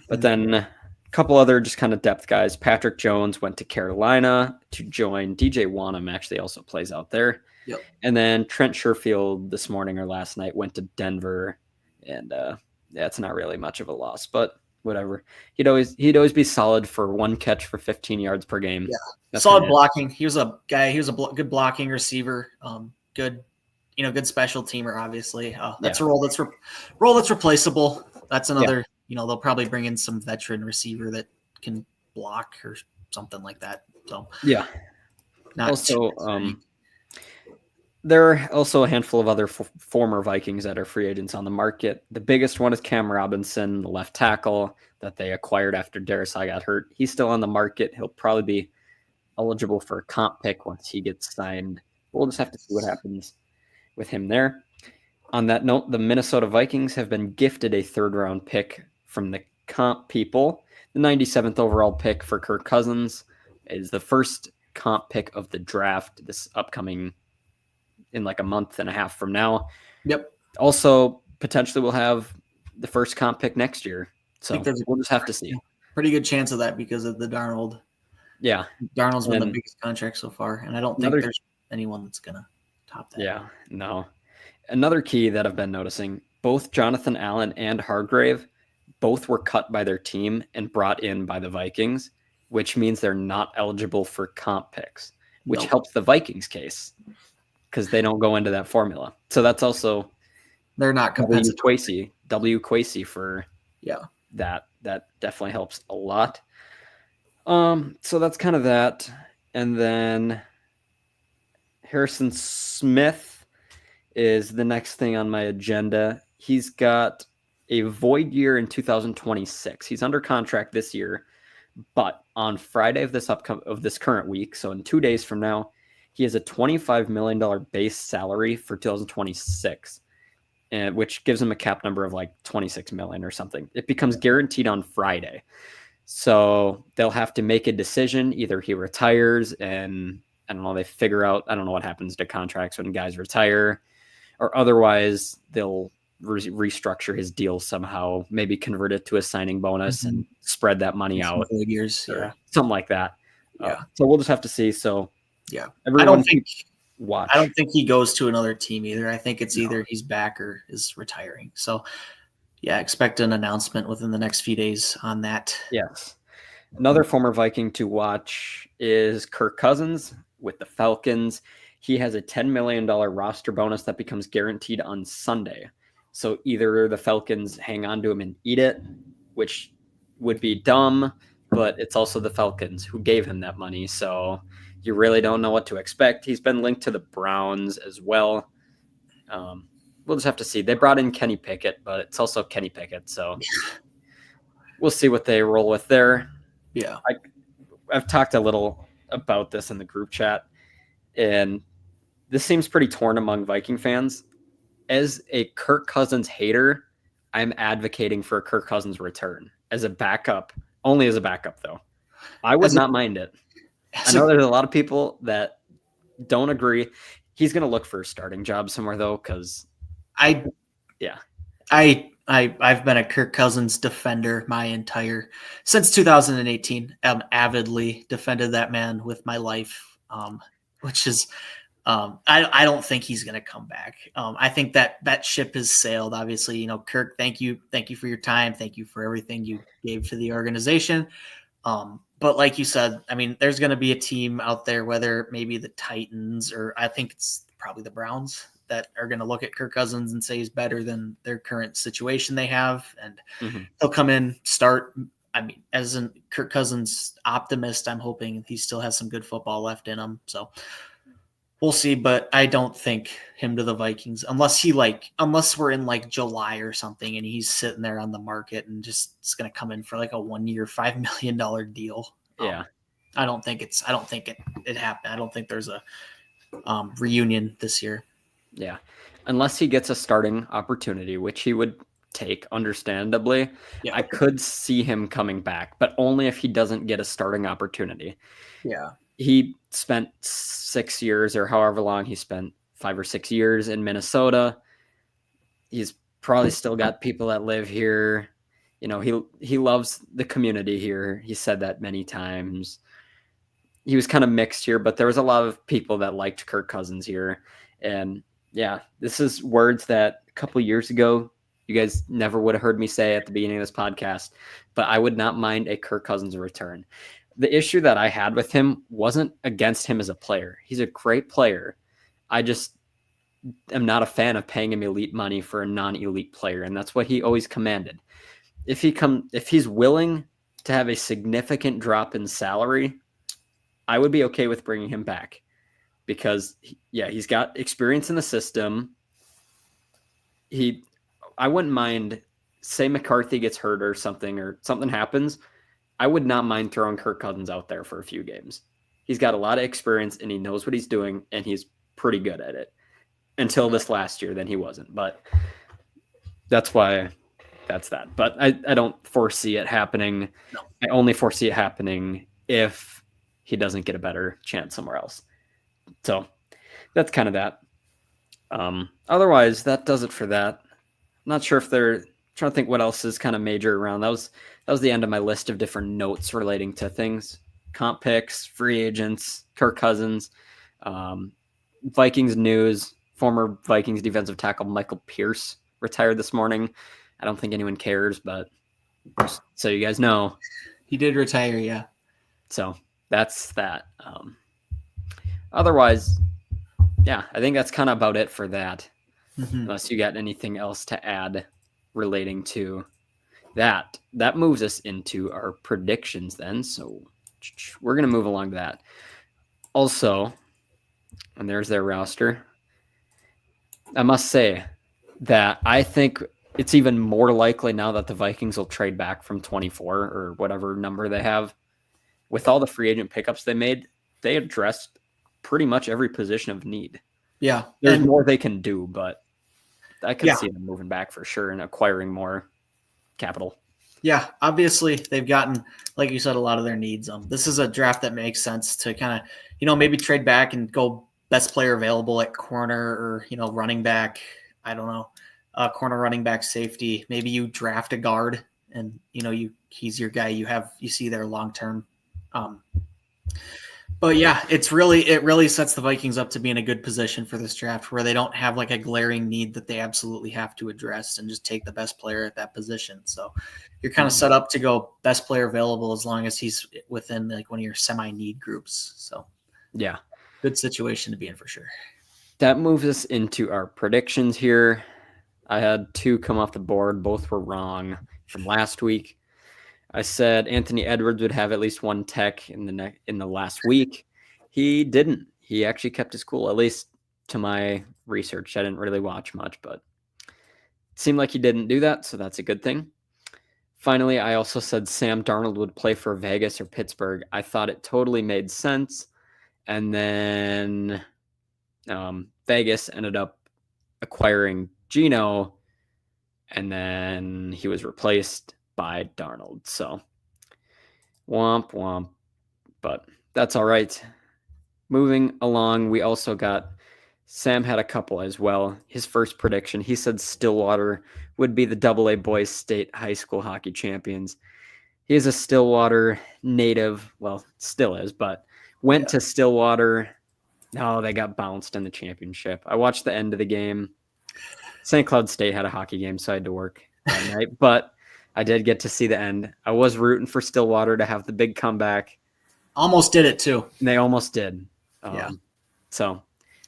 But then a couple other just kind of depth guys. Patrick Jones went to Carolina to join. DJ Wanham actually also plays out there. Yep. And then Trent Sherfield this morning or last night went to Denver, and it's not really much of a loss, but whatever. He'd always be solid for one catch for 15 yards per game. Yeah, that's solid blocking. He was a guy. He was a good blocking receiver. Good special teamer. Obviously, that's a role that's replaceable. That's another. They'll probably bring in some veteran receiver that can block or something like that. So yeah. There are also a handful of other former Vikings that are free agents on the market. The biggest one is Cam Robinson, the left tackle that they acquired after Darrisaw got hurt. He's still on the market. He'll probably be eligible for a comp pick once he gets signed. We'll just have to see what happens with him there. On that note, the Minnesota Vikings have been gifted a third-round pick from the comp people. The 97th overall pick for Kirk Cousins is the first comp pick of the draft this upcoming in like a month and a half from now. Yep. Also, potentially we'll have the first comp pick next year. So we'll just have to see. Pretty good chance of that because of the Darnold. Yeah. Darnold's been the biggest contract so far, and I don't think there's anyone that's going to top that. Yeah, no. Another key that I've been noticing, both Jonathan Allen and Hargrave, both were cut by their team and brought in by the Vikings, which means they're not eligible for comp picks, which helps the Vikings case because they don't go into that formula. So that's also they're not compensatory. W. Kwesi for that. That definitely helps a lot. So that's kind of that. And then Harrison Smith is the next thing on my agenda. He's got a void year in 2026. He's under contract this year, but on Friday of this current week, so in 2 days from now, he has a $25 million base salary for 2026, which gives him a cap number of like 26 million or something. It becomes guaranteed on Friday. So they'll have to make a decision. Either he retires and I don't know, they figure out, I don't know what happens to contracts when guys retire, or otherwise they'll restructure his deal somehow, maybe convert it to a signing bonus and spread that money out. Years, or something like that. Yeah. So we'll just have to see. So yeah, everyone I don't think he goes to another team either. I think it's either he's back or is retiring. So yeah, expect an announcement within the next few days on that. Yes. Another former Viking to watch is Kirk Cousins with the Falcons. He has a $10 million roster bonus that becomes guaranteed on Sunday. So either the Falcons hang on to him and eat it, which would be dumb, but it's also the Falcons who gave him that money. So you really don't know what to expect. He's been linked to the Browns as well. We'll just have to see. They brought in Kenny Pickett, but it's also Kenny Pickett. So we'll see what they roll with there. Yeah. I've talked a little about this in the group chat, and this seems pretty torn among Viking fans. As a Kirk Cousins hater, I'm advocating for a Kirk Cousins return as a backup, only as a backup, though. I would not mind it. I know there's a lot of people that don't agree. He's going to look for a starting job somewhere, though, because I've been a Kirk Cousins defender since 2018. Avidly defended that man with my life, which is I don't think he's going to come back. I think that ship has sailed. Obviously, Kirk, thank you for your time, thank you for everything you gave to the organization. But like you said, I mean, there's going to be a team out there, whether maybe the Titans or I think it's probably the Browns, that are going to look at Kirk Cousins and say he's better than their current situation they have. And he'll come in, start. I mean, as a Kirk Cousins optimist, I'm hoping he still has some good football left in him. So we'll see, but I don't think him to the Vikings unless we're in like July or something and he's sitting there on the market and just it's going to come in for like a 1 year, $5 million deal. Yeah. I don't think it happened. I don't think there's a reunion this year. Yeah. Unless he gets a starting opportunity, which he would take, understandably. Yeah. I could see him coming back, but only if he doesn't get a starting opportunity. Yeah. He spent 6 years or however long he spent, 5 or 6 years in Minnesota. He's probably still got people that live here. He loves the community here. He said that many times. He was kind of mixed here, but there was a lot of people that liked Kirk Cousins here. And yeah, this is words that a couple years ago, you guys never would have heard me say at the beginning of this podcast, but I would not mind a Kirk Cousins return. The issue that I had with him wasn't against him as a player. He's a great player. I just am not a fan of paying him elite money for a non-elite player, and that's what he always commanded. If he's willing to have a significant drop in salary, I would be okay with bringing him back because, he's got experience in the system. I wouldn't mind, say McCarthy gets hurt or something happens, I would not mind throwing Kirk Cousins out there for a few games. He's got a lot of experience and he knows what he's doing and he's pretty good at it. Until this last year, then he wasn't. But that's why that's that. But I don't foresee it happening. No. I only foresee it happening if he doesn't get a better chance somewhere else. So that's kind of that. Otherwise, that does it for that. I'm not sure if they're trying to think what else is kind of major around. That was the end of my list of different notes relating to things. Comp picks, free agents, Kirk Cousins, Vikings news. Former Vikings defensive tackle Michael Pierce retired this morning. I don't think anyone cares, but just so you guys know. He did retire, yeah. So that's that. Otherwise, yeah, I think that's kind of about it for that. Unless you got anything else to add relating to that. That moves us into our predictions then. So we're going to move along to that. Also, and there's their roster. I must say that I think it's even more likely now that the Vikings will trade back from 24 or whatever number they have. With all the free agent pickups they made, they addressed pretty much every position of need. Yeah. There's more they can do, but I could see them moving back for sure and acquiring more capital. Yeah, obviously they've gotten, like you said, a lot of their needs. This is a draft that makes sense to kind of, maybe trade back and go best player available at corner or, running back. I don't know, corner, running back, safety. Maybe you draft a guard and, he's your guy. You see there long term. But yeah, it really sets the Vikings up to be in a good position for this draft where they don't have like a glaring need that they absolutely have to address and just take the best player at that position. So you're kind of set up to go best player available as long as he's within like one of your semi-need groups. So yeah, good situation to be in for sure. That moves us into our predictions here. I had 2 come off the board. Both were wrong from last week. I said Anthony Edwards would have at least 1 tech in the last week. He didn't. He actually kept his cool, at least to my research. I didn't really watch much, but it seemed like he didn't do that, so that's a good thing. Finally, I also said Sam Darnold would play for Vegas or Pittsburgh. I thought it totally made sense. And then Vegas ended up acquiring Geno, and then he was replaced by Darnold. So, womp womp. But that's all right. Moving along, we also got Sam had a couple as well. His first prediction, he said Stillwater would be the AA boys state high school hockey champions. He is a Stillwater native. Well, still is, but went to Stillwater. No, they got bounced in the championship. I watched the end of the game. St. Cloud State had a hockey game, so I had to work that night. But I did get to see the end. I was rooting for Stillwater to have the big comeback. Almost did it too. And they almost did. So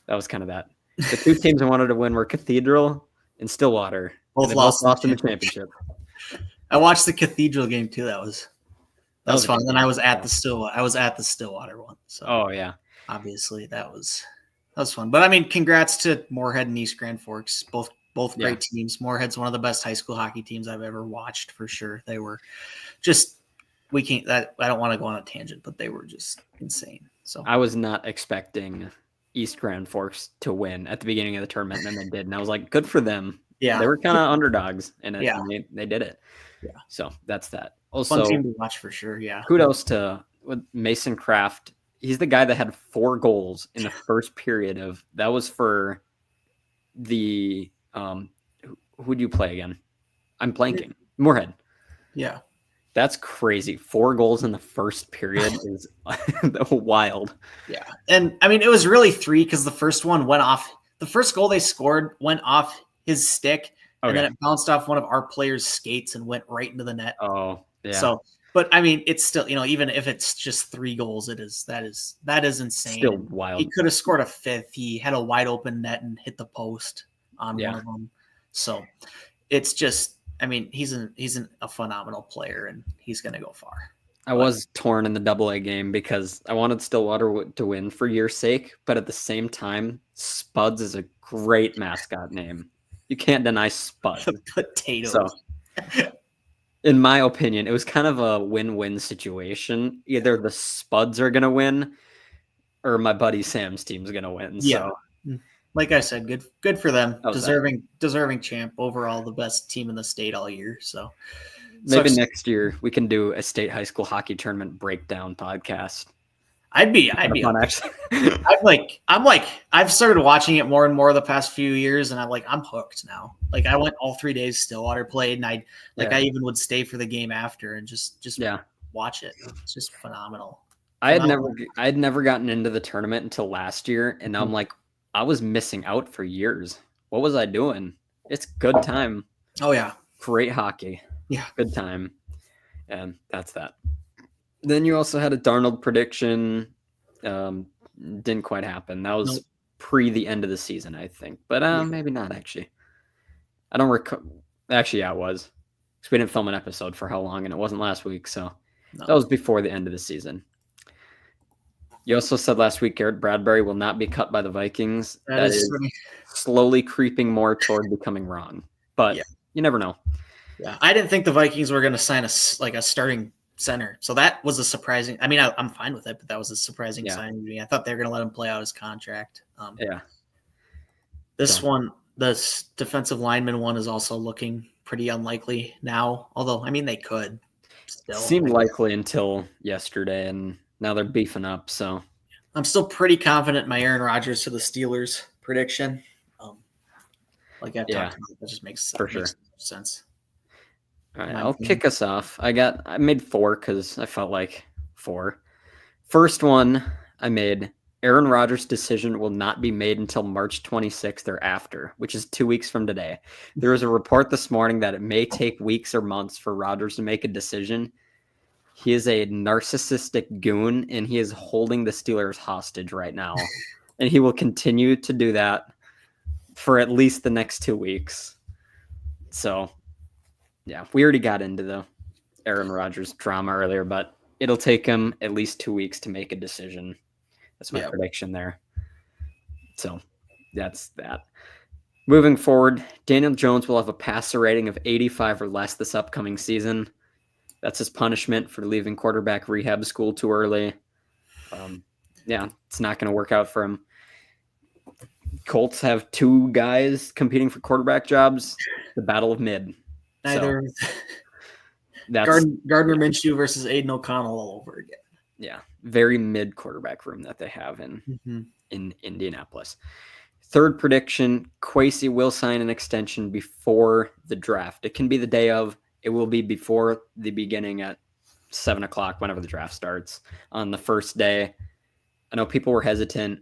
that was kind of that. The 2 teams I wanted to win were Cathedral and Stillwater. Both lost in the championship. I watched the Cathedral game too. That was fun. And I was at the Stillwater one. So obviously that was fun. But I mean, congrats to Moorhead and East Grand Forks. Both great teams. Moorhead's one of the best high school hockey teams I've ever watched for sure. They were just I don't want to go on a tangent, but they were just insane. So I was not expecting East Grand Forks to win at the beginning of the tournament, and then they did. And I was like, good for them. Yeah. They were kind of underdogs in it, and they did it. Yeah. So that's that. Also, fun team to watch for sure. Yeah. Kudos to Mason Kraft. He's the guy that had 4 goals in the first period that was for the who'd you play again? I'm blanking. Moorhead. Yeah. That's crazy. 4 goals in the first period is wild. Yeah. And I mean, it was really 3 because the first one went off. The first goal they scored went off his stick, and then it bounced off one of our players' skates and went right into the net. Oh, yeah. So, but I mean, it's still, even if it's just 3 goals, that is insane. Still wild. He could have scored a 5th. He had a wide open net and hit the post on one of them. So it's just, I mean, he's a phenomenal player, and he's going to go far. I was torn in the AA game because I wanted Stillwater to win for your sake, but at the same time, Spuds is a great mascot name. You can't deny Spuds. Potatoes. So, in my opinion, it was kind of a win-win situation. Either the Spuds are going to win, or my buddy Sam's team's going to win. Yeah. So. Like I said, good for them. Deserving champ. Overall, the best team in the state all year. So maybe next year we can do a state high school hockey tournament breakdown podcast. I'd be fun, actually. I've started watching it more and more the past few years, and I'm hooked now. Like I went all 3 days Stillwater played, and I even would stay for the game after and just watch it. It's just phenomenal. I had never gotten into the tournament until last year, and now I'm like, I was missing out for years. What was I doing? It's good time. Oh yeah. Great hockey. Yeah. Good time. And that's that. Then you also had a Darnold prediction. Didn't quite happen. That was pre the end of the season, I think. But maybe not actually. I don't recall. Actually, yeah, it was. Because we didn't film an episode for how long, and it wasn't last week. So that was before the end of the season. You also said last week Garrett Bradbury will not be cut by the Vikings. That is slowly creeping more toward becoming wrong. But you never know. Yeah, I didn't think the Vikings were going to sign a starting center. So that was a surprising. I mean, I'm fine with it, but that was a surprising sign to me. I thought they were going to let him play out his contract. This defensive lineman one is also looking pretty unlikely now. Although, I mean, they could still. Seemed likely until yesterday, and now they're beefing up. So I'm still pretty confident in my Aaron Rodgers to the Steelers prediction. Like I've talked about, that just makes sense. All right, I'll kick us off. I made 4 because I felt like 4. First one I made, Aaron Rodgers' decision will not be made until March 26th or after, which is 2 weeks from today. There was a report this morning that it may take weeks or months for Rodgers to make a decision. He is a narcissistic goon, and he is holding the Steelers hostage right now. And he will continue to do that for at least the next 2 weeks. So, yeah, we already got into the Aaron Rodgers drama earlier, but it'll take him at least 2 weeks to make a decision. That's my prediction there. So that's that. Moving forward, Daniel Jones will have a passer rating of 85 or less this upcoming season. That's his punishment for leaving quarterback rehab school too early. It's not going to work out for him. Colts have 2 guys competing for quarterback jobs. The battle of mid. Neither. So, that's Gardner Minshew versus Aiden O'Connell all over again. Yeah, very mid quarterback room that they have in Indianapolis. Third prediction, Kwesi will sign an extension before the draft. It can be the day of. It will be before the beginning at 7 o'clock whenever the draft starts on the first day. I know people were hesitant,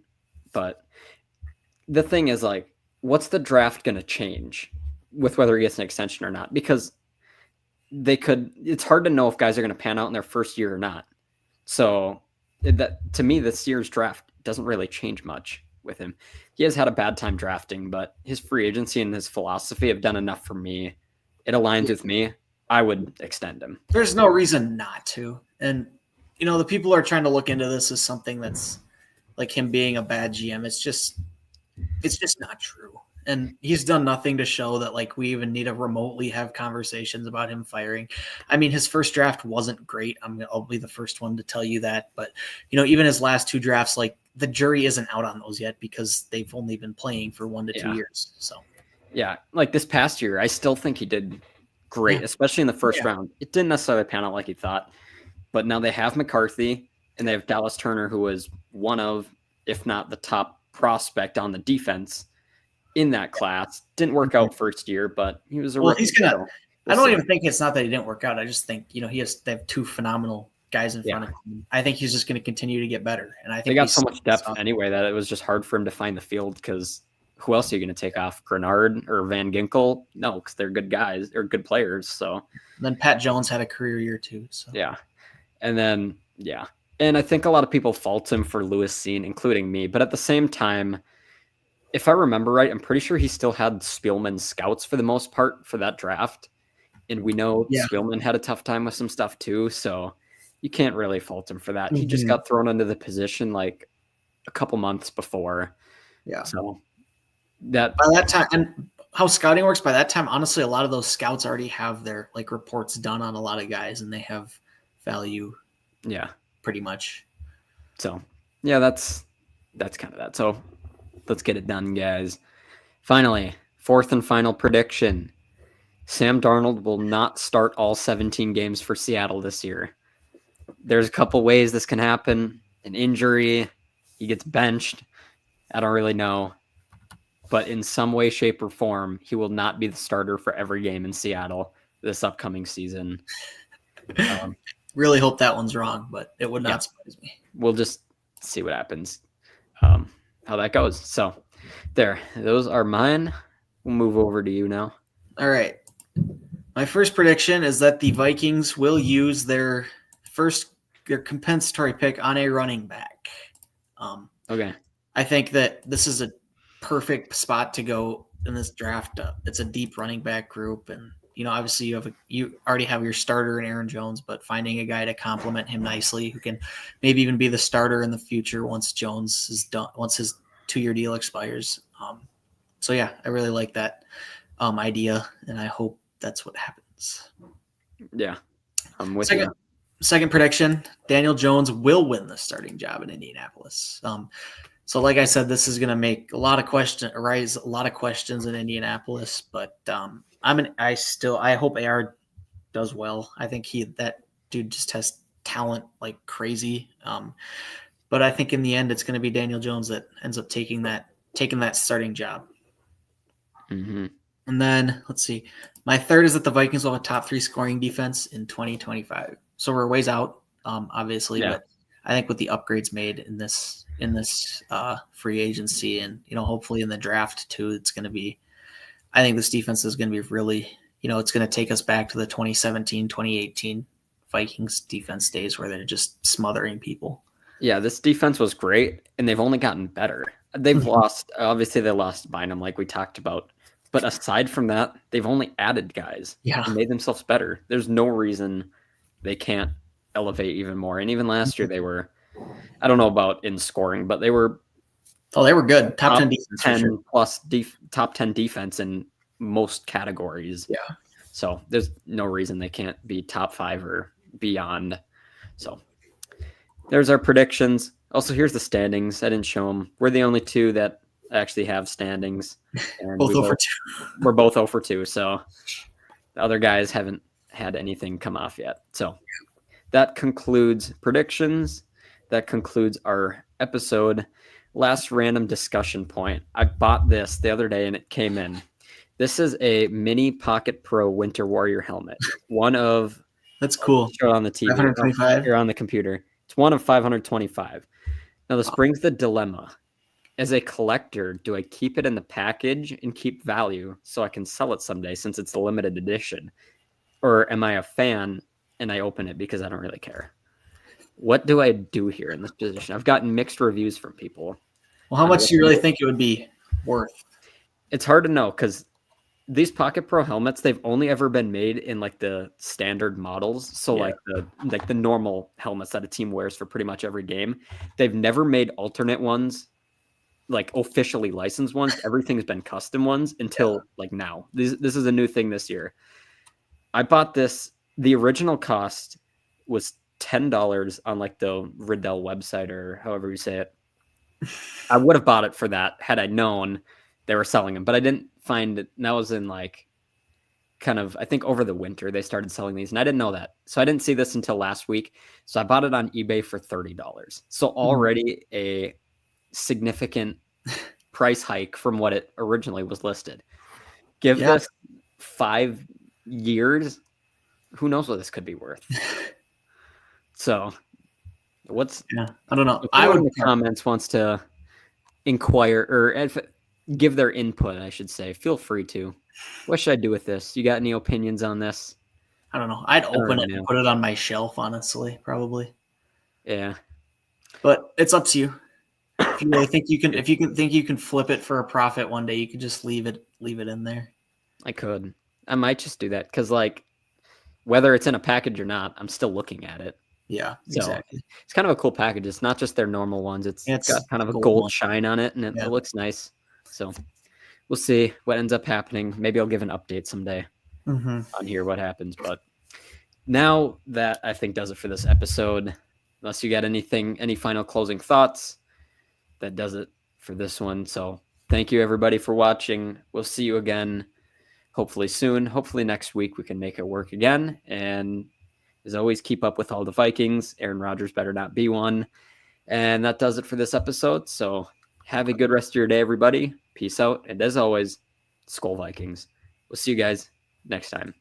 but the thing is, like, what's the draft going to change with whether he gets an extension or not? Because it's hard to know if guys are going to pan out in their first year or not. So that, to me, this year's draft doesn't really change much with him. He has had a bad time drafting, but his free agency and his philosophy have done enough for me. It aligns with me. I would extend him. There's no reason not to. And, the people are trying to look into this as something that's like him being a bad GM. It's just not true. And he's done nothing to show that, like, we even need to remotely have conversations about him firing. I mean, his first draft wasn't great. I'll be the first one to tell you that. But, even his last 2 drafts, like, the jury isn't out on those yet because they've only been playing for 1 to 2 years. So, yeah, like this past year, I still think he did great, especially in the first round. It didn't necessarily pan out like he thought. But now they have McCarthy and they have Dallas Turner, who was one of, if not the top prospect on the defense in that class. Didn't work out first year, but he was a rookie. I don't even think it's not that he didn't work out. I just think, they have 2 phenomenal guys in front of him. I think he's just going to continue to get better. And I think they got so much depth anyway that it was just hard for him to find the field, because who else are you going to take off? Grenard or Van Ginkel? No, because they're good guys or good players. So and then Pat Jones had a career year too. So and then and I think a lot of people fault him for Lewis Cine, including me. But at the same time, if I remember right, I'm pretty sure he still had Spielman scouts for the most part for that draft. And we know Spielman had a tough time with some stuff too. So you can't really fault him for that. He just got thrown into the position like a couple months before. Yeah. So that by that time, and how scouting works by that time, honestly, a lot of those scouts already have their like reports done on a lot of guys, and they have value. Yeah. Pretty much. So that's kind of that. So let's get it done, guys. Finally, fourth and final prediction. Sam Darnold will not start all 17 games for Seattle this year. There's a couple ways this can happen. An injury, he gets benched. I don't really know. But in some way, shape, or form, he will not be the starter for every game in Seattle this upcoming season. Really hope that one's wrong, but it would not surprise me. We'll just see what happens, how that goes. So those are mine. We'll move over to you now. All right. My first prediction is that the Vikings will use their compensatory pick on a running back. Okay. I think that this is a perfect spot to go in this draft. It's a deep running back group, and obviously you already have your starter in Aaron Jones, but finding a guy to complement him nicely who can maybe even be the starter in the future once Jones is done, once his 2-year deal expires. So yeah, I really like that idea, and I hope that's what happens. Yeah, I'm with you. Second prediction: Daniel Jones will win the starting job in Indianapolis. So like I said, this is going to make raise a lot of questions in Indianapolis, but I hope AR does well. I think that dude just has talent like crazy. But I think in the end, it's going to be Daniel Jones that ends up taking that starting job. Mm-hmm. And then let's see. My third is that the Vikings will have a top 3 scoring defense in 2025. So we're ways out, obviously, but I think with the upgrades made in this free agency and hopefully in the draft too, it's going to be. I think this defense is going to be really, it's going to take us back to the 2017, 2018 Vikings defense days where they're just smothering people. Yeah, this defense was great, and they've only gotten better. They've lost, obviously they lost Bynum like we talked about. But aside from that, they've only added guys and made themselves better. There's no reason they can't elevate even more. And even last year they were, I don't know about in scoring, but they were they were good. Top 10 defense. 10 sure. Plus top 10 defense in most categories. Yeah. So there's no reason they can't be top 5 or beyond. So there's our predictions. Also, here's the standings. I didn't show them. We're the only two that actually have standings. And both 0 for 2. We're both 0 for 2. So the other guys haven't had anything come off yet. So that concludes predictions. That concludes our episode. Last random discussion point. I bought this the other day and it came in. This is a Mini Pocket Pro Winter Warrior helmet. One of that's cool. Show it on the TV. 525 here on the computer. It's one of 525. Now this brings the dilemma. As a collector, do I keep it in the package and keep value so I can sell it someday since it's the limited edition? Or am I a fan and I open it because I don't really care? What do I do here in this position? I've gotten mixed reviews from people. Well, how much do you really think it would be worth? It's hard to know because these Pocket Pro helmets, they've only ever been made in like the standard models. So like the normal helmets that a team wears for pretty much every game. They've never made alternate ones, like officially licensed ones. Everything's been custom ones until like now. This is a new thing this year. I bought this. The original cost was $10 on like the Riddell website or however you say it. I would have bought it for that had I known they were selling them, but I didn't find it. That was in like kind of, I think over the winter they started selling these and I didn't know that. So I didn't see this until last week. So I bought it on eBay for $30. So already a significant price hike from what it originally was listed. Give this 5 years. Who knows what this could be worth? So what's I don't know. If anyone in the comments wants to inquire or give their input, I should say, feel free to. What should I do with this? You got any opinions on this? I don't know. I'd open it and put it on my shelf, honestly, probably. Yeah. But it's up to you. If you really think you can, if you think you can flip it for a profit one day, you could just leave it in there. I could. I might just do that because, like, whether it's in a package or not, I'm still looking at it. Yeah, so exactly. It's kind of a cool package. It's not just their normal ones. It's got kind of a gold shine on it, and it looks nice. So we'll see what ends up happening. Maybe I'll give an update someday on here what happens. But now that I think does it for this episode. Unless you got any final closing thoughts, that does it for this one. So thank you everybody for watching. We'll see you again hopefully soon. Hopefully next week we can make it work again. And as always, keep up with all the Vikings. Aaron Rodgers better not be one. And that does it for this episode. So have a good rest of your day, everybody. Peace out. And as always, SKOL Vikings. We'll see you guys next time.